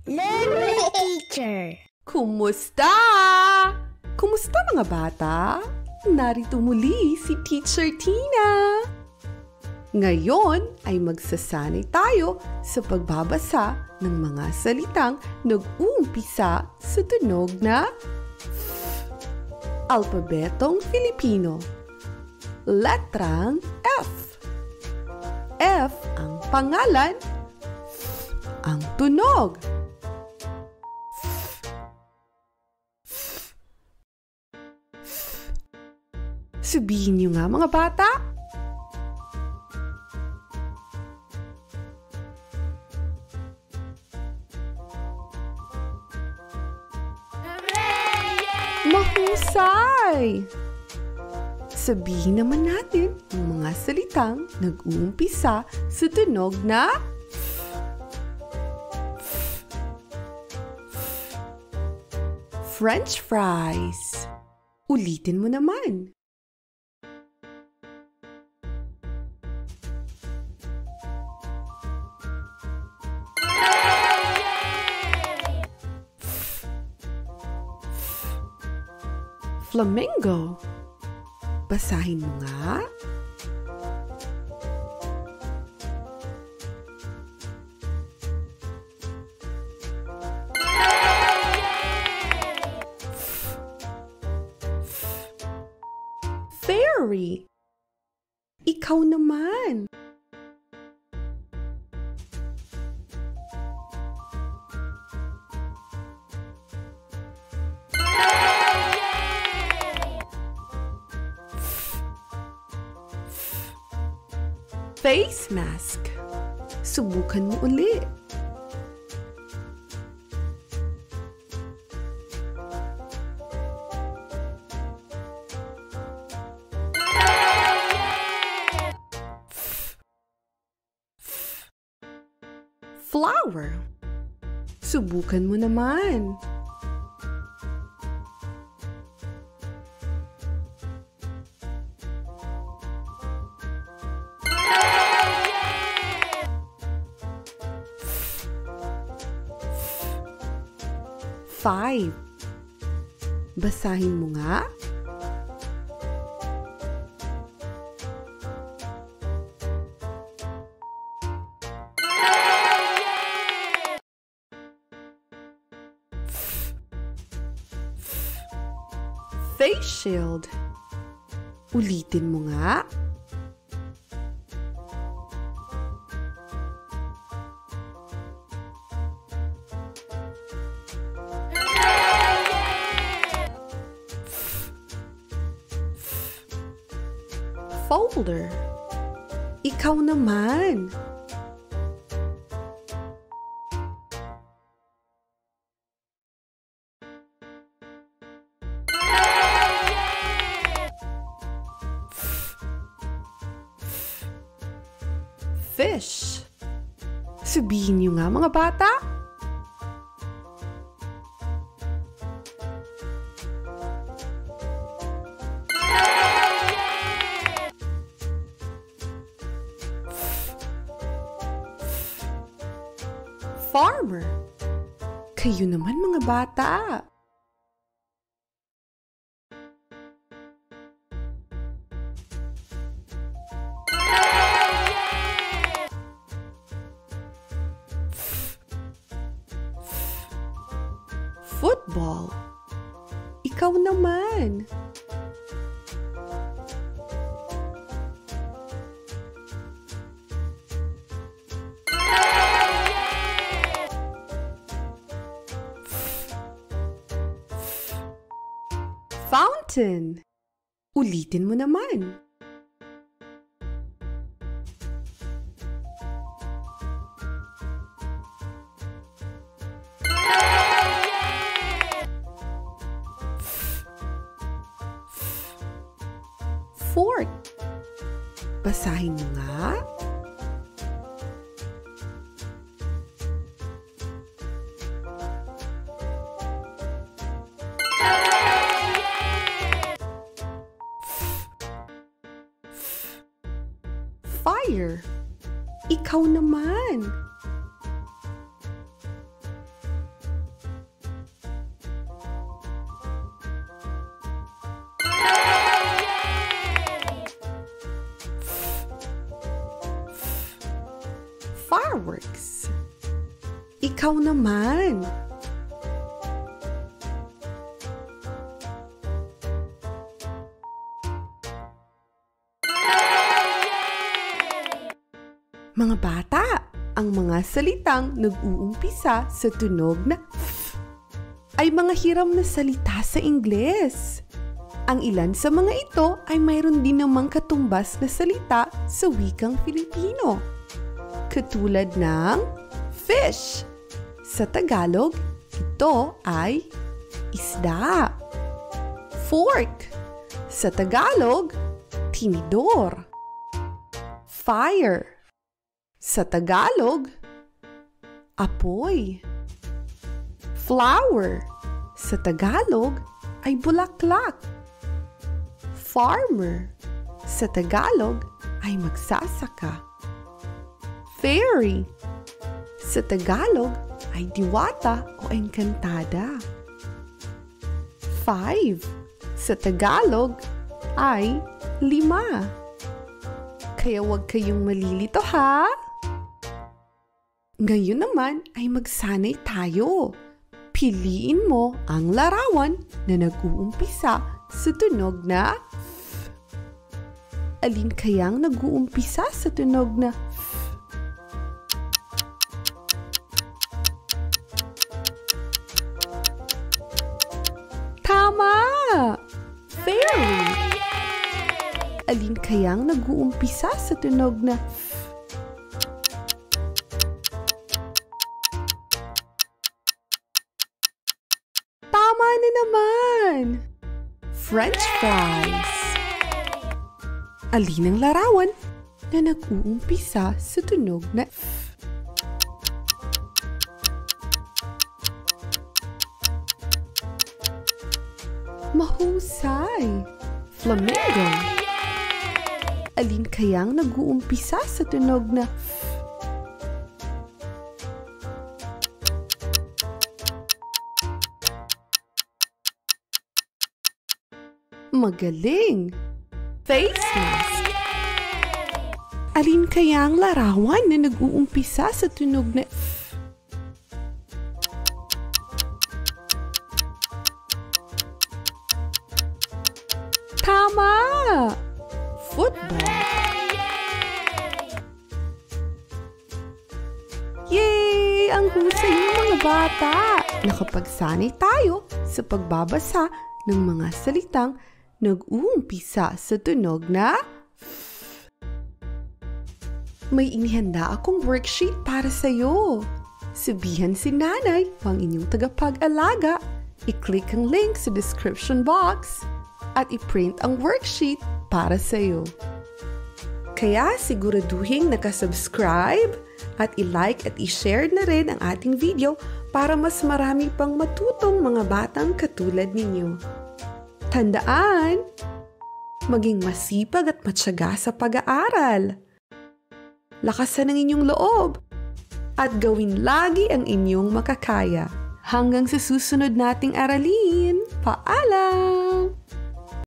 Learn with Teacher. Kumusta? Kumusta mga bata? Narito muli si Teacher Tina. Ngayon ay magsasanay tayo sa pagbabasa ng mga salitang nag-uumpisa sa tunog na alpabetong Filipino. Letrang F. F ang pangalan, F ang tunog. Sabihin niyo nga mga bata. Mahusay! Sabihin naman natin ang mga salitang nag-uumpisa sa tunog na French fries. Ulitin mo naman. Flamingo. Basahin mo nga. Fairy. Ikaw naman. Face mask. Subukan mo uli. Flower. Subukan mo naman. Five. Basahin mo nga. Face shield. Ulitin mo nga. Folder. Ikaw naman. Fish. Sabihin niyo nga mga bata. Farmer. Kayo naman mga bata. Football. Ikaw naman. Fountain. Ulitin mo naman. Fork. Basahin mo nga. Fire. Ikaw naman. Fireworks. Ikaw naman. Mga bata, ang mga salitang nag-uumpisa sa tunog na F ay mga hiram na salita sa Ingles. Ang ilan sa mga ito ay mayroon din namang katumbas na salita sa wikang Filipino. Katulad ng fish. Sa Tagalog, ito ay isda. Fork. Sa Tagalog, tinidor. Fire. Sa Tagalog, apoy. Flower. Sa Tagalog ay bulaklak. Farmer. Sa Tagalog ay magsasaka. Fairy. Sa Tagalog ay diwata o engkantada. 5. Sa Tagalog ay 5. Kaya huwag kayong malilito ha! Ngayon naman ay magsanay tayo. Piliin mo ang larawan na nag-uumpisa sa tunog na F. Alin kayang nag-uumpisa sa tunog na F? Tama! Fairy! Alin kayang nag-uumpisa sa tunog na F? Tama na naman! French fries! Alin ang larawan na nag-uumpisa sa tunog na F? Mahusay! Flamingo! Alin kayang nag-uumpisa sa tunog na F? Magaling! Face mask! Alin kayang larawan na nag-uumpisa sa tunog na F? Tama! Football! Yay! Ang husay ng mga bata! Nakapagsanay tayo sa pagbabasa ng mga salitang nag-uumpisa sa tunog na F. May inihanda akong worksheet para sa iyo. Sabihan si nanay o ang inyong tagapag-alaga. I-click ang link sa description box at i-print ang worksheet para sa iyo. Kaya siguraduhin nakasubscribe at i-like at i-share na rin ang ating video para mas marami pang matutong mga batang katulad ninyo. Tandaan, maging masipag at matyaga sa pag-aaral. Lakasan ang inyong loob at gawin lagi ang inyong makakaya. Hanggang sa susunod nating aralin, paalam!